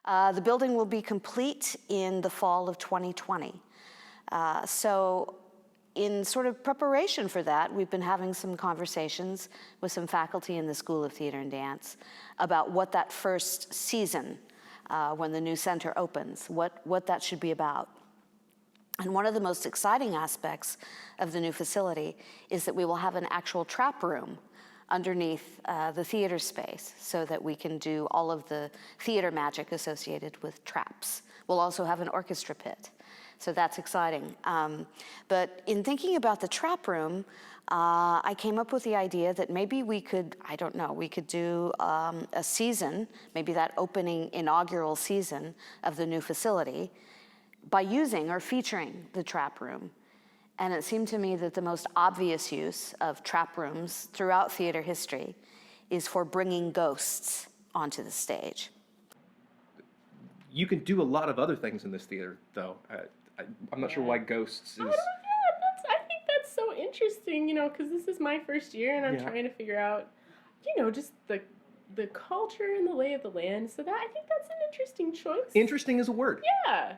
The building will be complete in the fall of 2020. So in sort of preparation for that, we've been having some conversations with some faculty in the School of Theater and Dance about what that first season, when the new center opens, what that should be about. And one of the most exciting aspects of the new facility is that we will have an actual trap room underneath the theater space so that we can do all of the theater magic associated with traps. We'll also have an orchestra pit. So that's exciting. But in thinking about the trap room, I came up with the idea that maybe we could, I don't know, we could do a season, maybe that opening inaugural season of the new facility, by using or featuring the trap room. And it seemed to me that the most obvious use of trap rooms throughout theater history is for bringing ghosts onto the stage. You can do a lot of other things in this theater, though. I'm not sure why ghosts is... I think that's so interesting, because this is my first year and I'm trying to figure out, just the culture and the lay of the land. So I think that's an interesting choice. Interesting is a word. Yeah.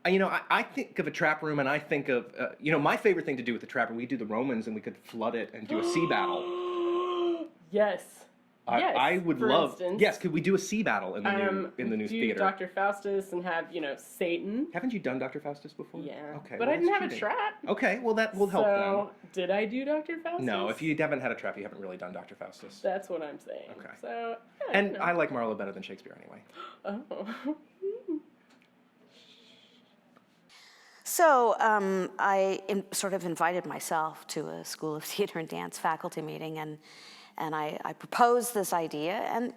I think of a trap room, and I think of, my favorite thing to do with the trap room, we do the Romans, and we could flood it and do a sea battle. Yes. Yes, I would for love. instance. Yes, could we do a sea battle in the new do theater? Dr. Faustus and have Satan. Haven't you done Dr. Faustus before? Yeah. Okay. But well, I didn't have cheating. a trap. Okay, well that will help then. So did I do Dr. Faustus? No, if you haven't had a trap, you haven't really done Dr. Faustus. That's what I'm saying. Okay. So. And I like Marlowe better than Shakespeare anyway. Oh. So I sort of invited myself to a School of Theater and Dance faculty meeting, and I proposed this idea, and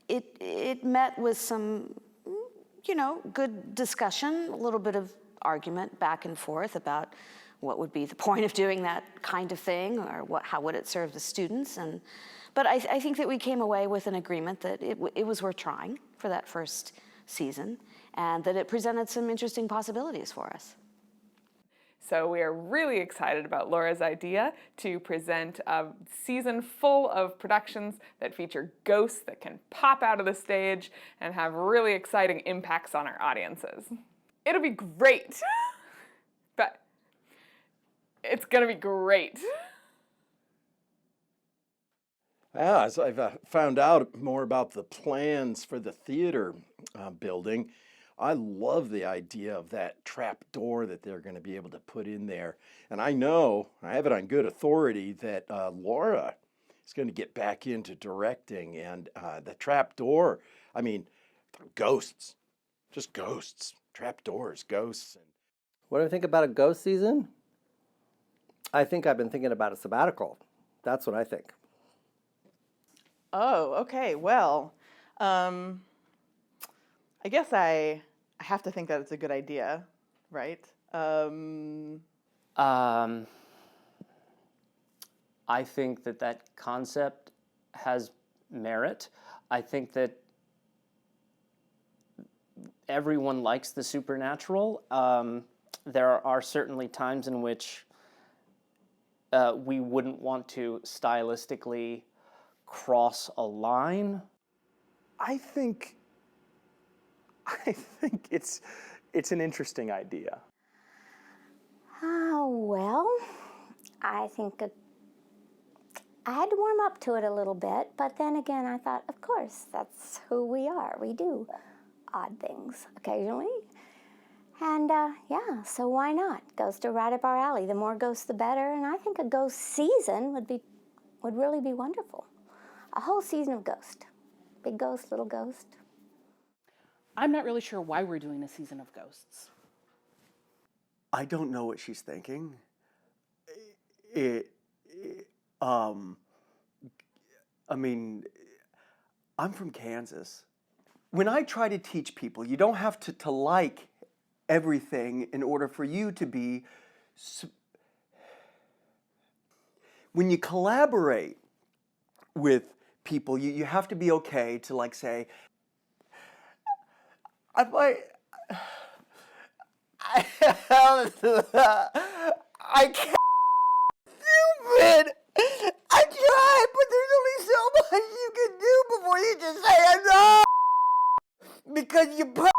it met with some, good discussion, a little bit of argument back and forth about what would be the point of doing that kind of thing, or how would it serve the students. But I think that we came away with an agreement that it was worth trying for that first season, and that it presented some interesting possibilities for us. So we are really excited about Laura's idea to present a season full of productions that feature ghosts that can pop out of the stage and have really exciting impacts on our audiences. It'll be great, but it's gonna be great. Yeah, as I've found out more about the plans for the theater building, I love the idea of that trap door that they're going to be able to put in there. And I have it on good authority that Laura is going to get back into directing. And the trap door, ghosts, just ghosts, trap doors, ghosts. What do I think about a ghost season? I think I've been thinking about a sabbatical. That's what I think. Oh, okay. Well, I guess I have to think that it's a good idea, right? I think that concept has merit. I think that everyone likes the supernatural. There are certainly times in which we wouldn't want to stylistically cross a line. I think it's an interesting idea. Well, I think I had to warm up to it a little bit, but then again, I thought, of course, that's who we are. We do odd things occasionally. And so why not? Ghosts are right up our alley. The more ghosts, the better. And I think a ghost season would really be wonderful. A whole season of ghost. Big ghost, little ghost. I'm not really sure why we're doing a season of ghosts. I don't know what she's thinking. I'm from Kansas. When I try to teach people, you don't have to like everything in order for you to be... When you collaborate with people, you have to be okay to say, I can't. Stupid. I tried, but there's only so much you can do before you just say enough. because you put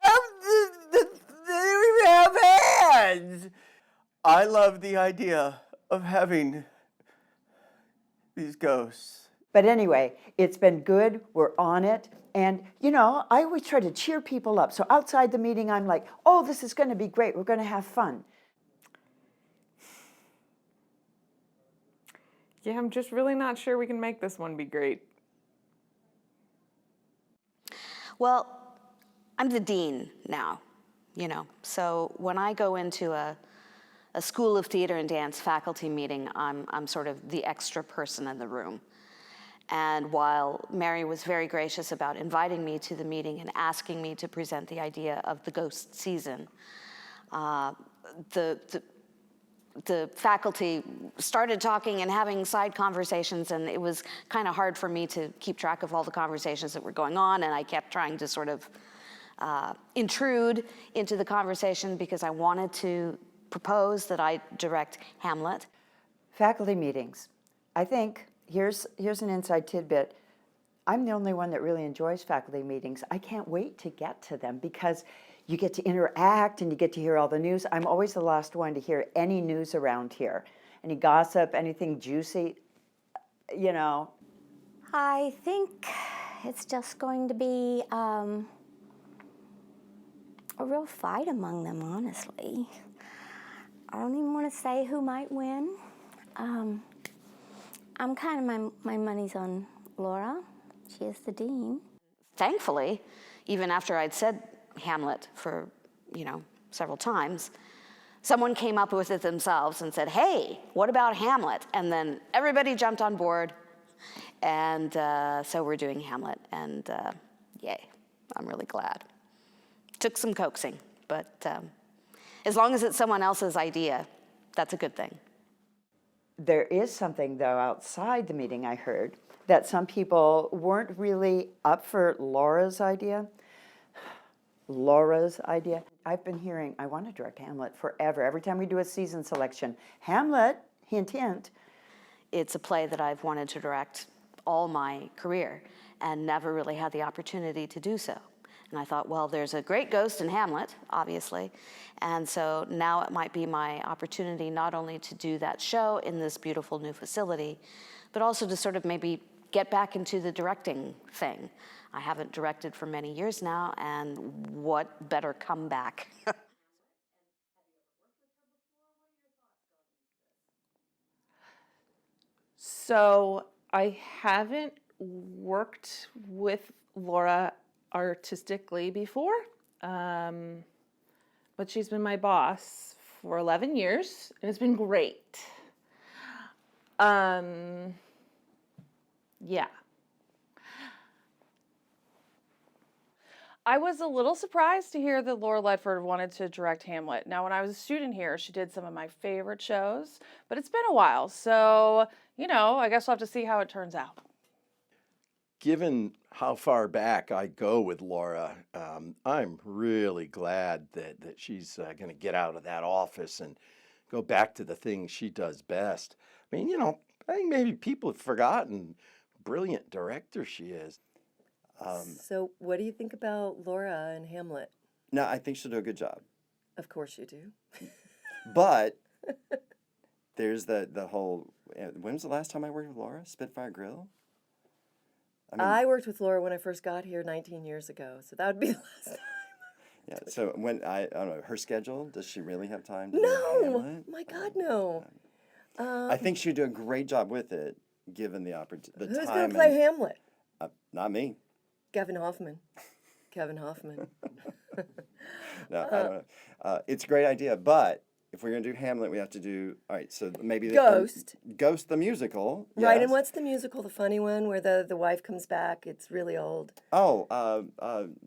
they don't even have hands. I love the idea of having these ghosts. But anyway, it's been good. We're on it. And, you know, I always try to cheer people up. So outside the meeting, I'm like, oh, this is going to be great. We're going to have fun. Yeah, I'm just really not sure we can make this one be great. Well, I'm the dean now, you know. So when I go into a School of Theater and Dance faculty meeting, I'm sort of the extra person in the room. And while Mary was very gracious about inviting me to the meeting and asking me to present the idea of the ghost season, the faculty started talking and having side conversations, and it was kind of hard for me to keep track of all the conversations that were going on, and I kept trying to sort of intrude into the conversation because I wanted to propose that I direct Hamlet. Faculty meetings. I think, here's an inside tidbit. I'm the only one that really enjoys faculty meetings. I can't wait to get to them because you get to interact and you get to hear all the news. I'm always the last one to hear any news around here. Any gossip, anything juicy, you know. I think it's just going to be a real fight among them, honestly. I don't even want to say who might win. I'm kind of, my money's on Laura. She is the dean. Thankfully, even after I'd said Hamlet for, you know, several times, someone came up with it themselves and said, hey, what about Hamlet? And then everybody jumped on board, and so we're doing Hamlet, and yay, I'm really glad. Took some coaxing, but as long as it's someone else's idea, that's a good thing. There is something, though, outside the meeting I heard, that some people weren't really up for Laura's idea. Laura's idea. I've been hearing, I want to direct Hamlet forever. Every time we do a season selection, Hamlet, hint, hint. It's a play that I've wanted to direct all my career and never really had the opportunity to do so. And I thought, well, there's a great ghost in Hamlet, obviously. And so now it might be my opportunity not only to do that show in this beautiful new facility, but also to sort of maybe get back into the directing thing. I haven't directed for many years now, and what better comeback? So I haven't worked with Laura artistically before, but she's been my boss for 11 years, and it's been great. Yeah. I was a little surprised to hear that Laura Ledford wanted to direct Hamlet. Now, when I was a student here, she did some of my favorite shows, but it's been a while, so, you know, I guess we'll have to see how it turns out. Given how far back I go with Laura, I'm really glad that she's going to get out of that office and go back to the things she does best. I mean, you know, I think maybe people have forgotten brilliant director she is. So what do you think about Laura and Hamlet? No, I think she'll do a good job. Of course you do. But there's the whole, when was the last time I worked with Laura? Spitfire Grill? I worked with Laura when I first got here 19 years ago, so that would be the last time. Yeah, so when, I don't know, her schedule, does she really have time to do No! Hamlet? My God, no. I think she'd do a great job with it, given the opportunity. Who's going to play Hamlet? Not me. Kevin Hoffman. Kevin Hoffman. No, I don't know. It's a great idea, but if we're going to do Hamlet, we have to do, all right, so maybe Ghost. Ghost the musical. Right, yes. and what's the musical, the funny one, where the wife comes back? It's really old. Oh,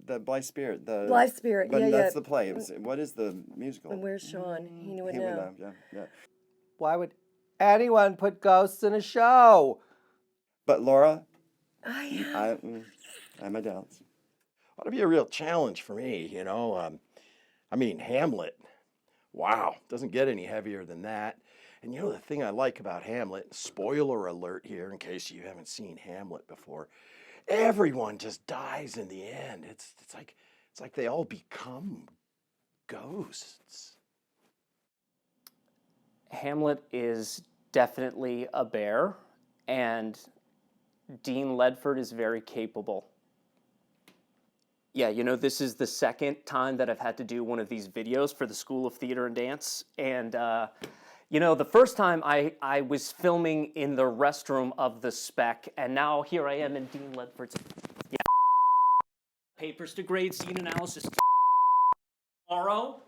the Blithe Spirit. Blithe Spirit, but yeah, that's yeah. the play. What is the musical? And where's Sean? He would He know. yeah. Why would anyone put ghosts in a show? But Laura, I have my doubts. Ought to be a real challenge for me, you know. I mean, Hamlet. Wow, doesn't get any heavier than that. And you know the thing I like about Hamlet, spoiler alert here in case you haven't seen Hamlet before, everyone just dies in the end. It's like they all become ghosts. Hamlet is definitely a bear, and Dean Ledford is very capable. Yeah, you know, this is the second time that I've had to do one of these videos for the School of Theater and Dance. And, you know, the first time I was filming in the restroom of the Spec, and now here I am in Dean Ledford's papers to grade, scene analysis tomorrow.